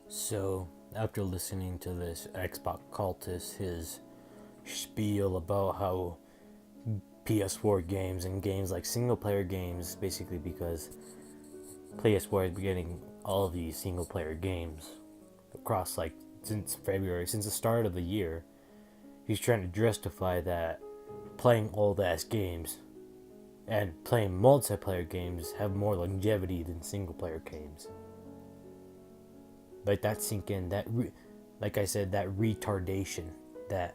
So, after listening to this Xbox cultist, his spiel about how PS4 games and games like single player games, basically because PS4 has been getting all of these single player games across since February, since the start of the year, he's trying to justify that playing old ass games and playing multiplayer games have more longevity than single player games. Like that sink in, like I said, that retardation, that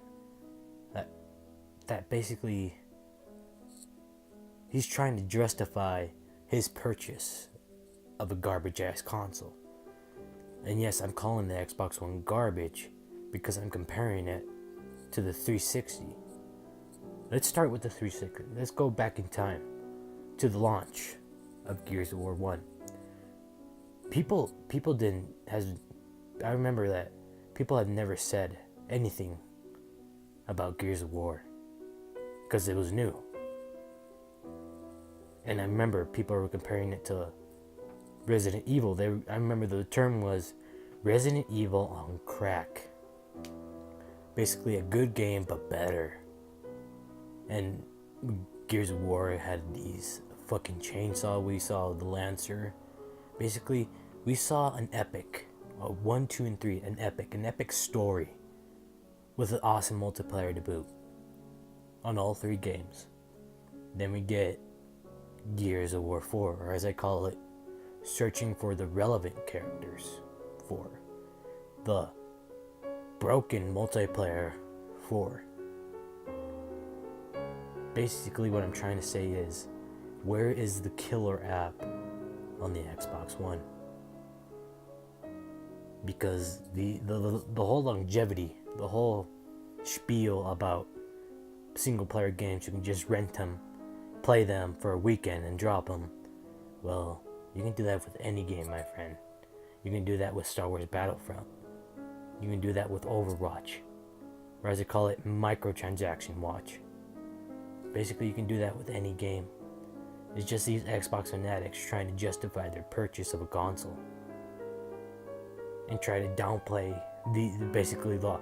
that that basically he's trying to justify his purchase of a garbage ass console. And yes, I'm calling the Xbox One garbage because I'm comparing it to the 360. Let's start with the 360. Let's go back in time to the launch of Gears of War 1. People didn't has I remember that people had never said anything about Gears of War because it was new. And I remember people were comparing it to Resident Evil. I remember the term was Resident Evil on crack. Basically a good game but better. And Gears of War had these fucking chainsaw. We saw the Lancer. Basically, we saw an epic, a 1, 2, and 3, an epic story with an awesome multiplayer to boot on all three games. Then we get Gears of War 4, or as I call it, searching for the relevant characters for the broken multiplayer 4. Basically what I'm trying to say is, where is the killer app on the Xbox One? Because the whole longevity, the whole spiel about single player games, you can just rent them, play them for a weekend and drop them. Well, you can do that with any game, my friend. You can do that with Star Wars Battlefront. You can do that with Overwatch, or as I call it, microtransaction watch. Basically, you can do that with any game. It's just these Xbox fanatics trying to justify their purchase of a console and try to downplay basically the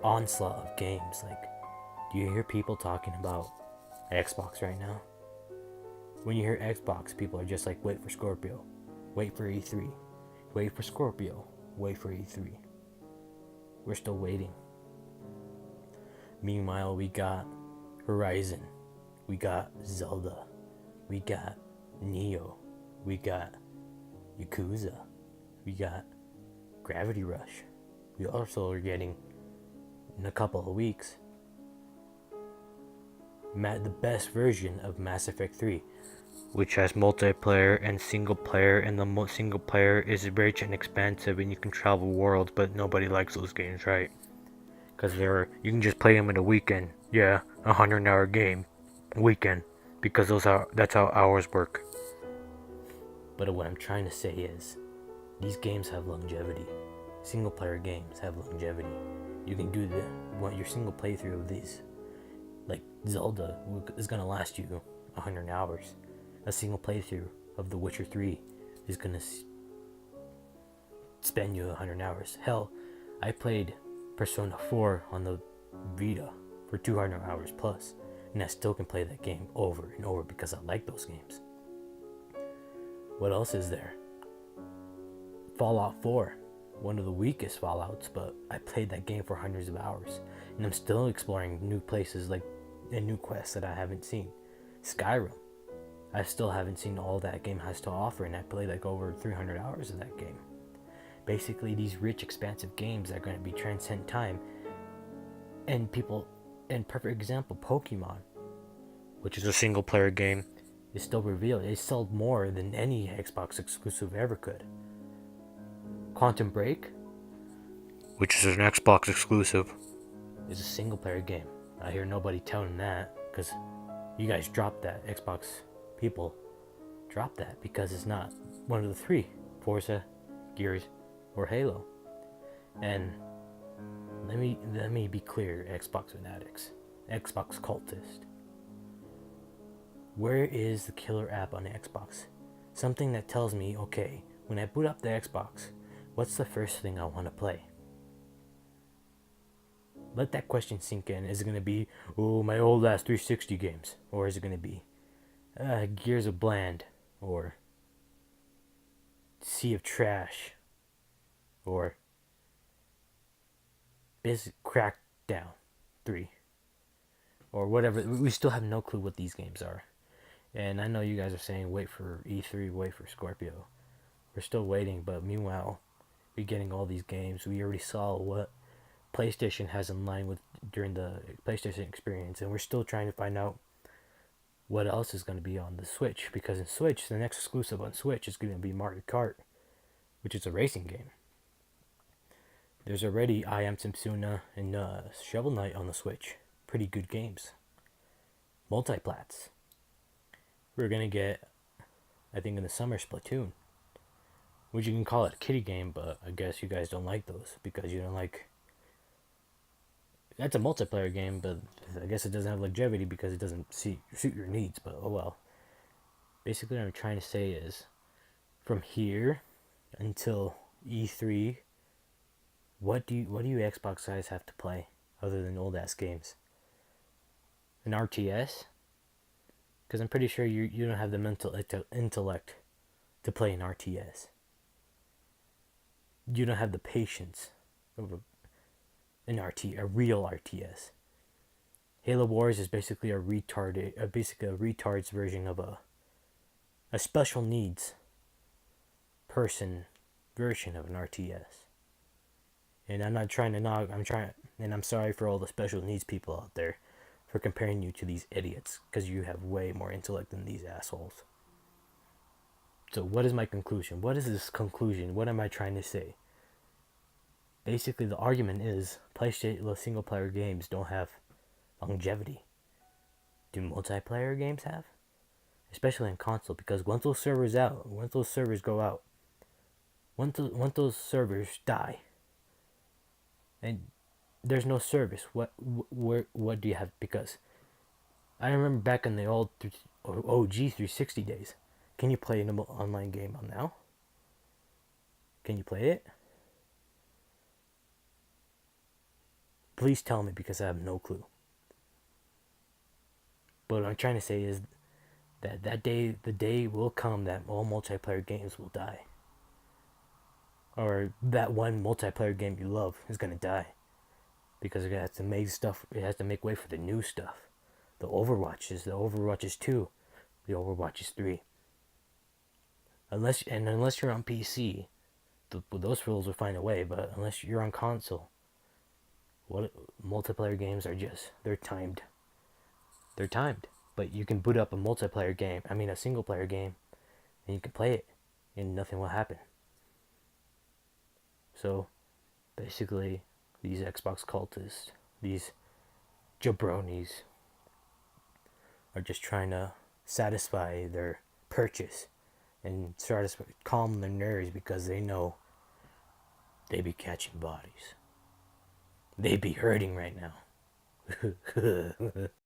onslaught of games. Like, do you hear people talking about Xbox right now? When you hear Xbox, people are just like, wait for Scorpio, wait for E3, wait for Scorpio, wait for E3. We're still waiting. Meanwhile, we got Horizon, we got Zelda, we got Neo, we got Yakuza, we got Gravity Rush. We also are getting, in a couple of weeks, the best version of Mass Effect 3, which has multiplayer and single player, and the single player is rich and expansive, and you can travel worlds, but nobody likes those games, right? Because you can just play them in a weekend. Yeah, 100-hour game, weekend, because that's how hours work. But what I'm trying to say is, these games have longevity. Single player games have longevity. You can do your single playthrough of these. Like Zelda is gonna last you 100 hours. A single playthrough of The Witcher 3 is gonna spend you 100 hours. Hell, I played Persona 4 on the Vita for 200 hours plus, and I still can play that game over and over because I like those games. What else is there? Fallout 4, one of the weakest Fallouts, but I played that game for hundreds of hours, and I'm still exploring new places and new quests that I haven't seen. Skyrim, I still haven't seen all that game has to offer, and I played over 300 hours of that game. Basically, these rich, expansive games are going to be transcend time, and perfect example, Pokemon, which is a single player game, is still revealed. It sold more than any Xbox exclusive ever could. Quantum Break, which is an Xbox exclusive, is a single player game. I hear nobody telling that because you guys dropped that. Xbox people dropped that because it's not one of the three: Forza, Gears, or Halo. And let me be clear, Xbox fanatics, Xbox cultist. Where is the killer app on the Xbox? Something that tells me, okay, when I boot up the Xbox, what's the first thing I want to play? Let that question sink in. Is it going to be, oh, my old ass 360 games? Or is it going to be, Gears of Bland? Or Sea of Trash? Or Crackdown 3? Or whatever. We still have no clue what these games are. And I know you guys are saying, wait for E3, wait for Scorpio. We're still waiting, but meanwhile, we're getting all these games. We already saw what PlayStation has in line with during the PlayStation experience, and we're still trying to find out what else is going to be on the Switch. Because in Switch, the next exclusive on Switch is going to be Mario Kart, which is a racing game. There's already I Am Setsuna and Shovel Knight on the Switch. Pretty good games. Multiplats. We're going to get, I think in the summer, Splatoon, which you can call it a kiddie game, but I guess you guys don't like those because you don't like. That's a multiplayer game, but I guess it doesn't have longevity because it doesn't suit your needs. But oh well. Basically, what I'm trying to say is, from here until E3, what do you Xbox guys have to play other than old ass games? An RTS? Because I'm pretty sure you don't have the mental intellect to play an RTS. You don't have the patience of a real RTS. Halo Wars is basically a retard's version of a special needs person version of an RTS. And I'm not trying to knock. I'm sorry for all the special needs people out there for comparing you to these idiots because you have way more intellect than these assholes. So what is my conclusion? What is this conclusion? What am I trying to say? Basically, the argument is PlayStation single player games don't have longevity. Do multiplayer games have? Especially in console, because once those servers go out, once those servers die, and there's no service, what do you have? Because I remember back in the old OG 360 days, can you play an online game on now? Can you play it? Please tell me because I have no clue. But what I'm trying to say is that the day will come that all multiplayer games will die. Or that one multiplayer game you love is gonna die. Because it has to make way for the new stuff. The Overwatches 2, the Overwatches 3. Unless you're on PC, those rules will find a way, but unless you're on console, what multiplayer games are they're timed. They're timed. But you can boot up a single player game, and you can play it, and nothing will happen. So, basically, these Xbox cultists, these jabronis, are just trying to satisfy their purchase and try to calm their nerves because they know they be catching bodies. They be hurting right now.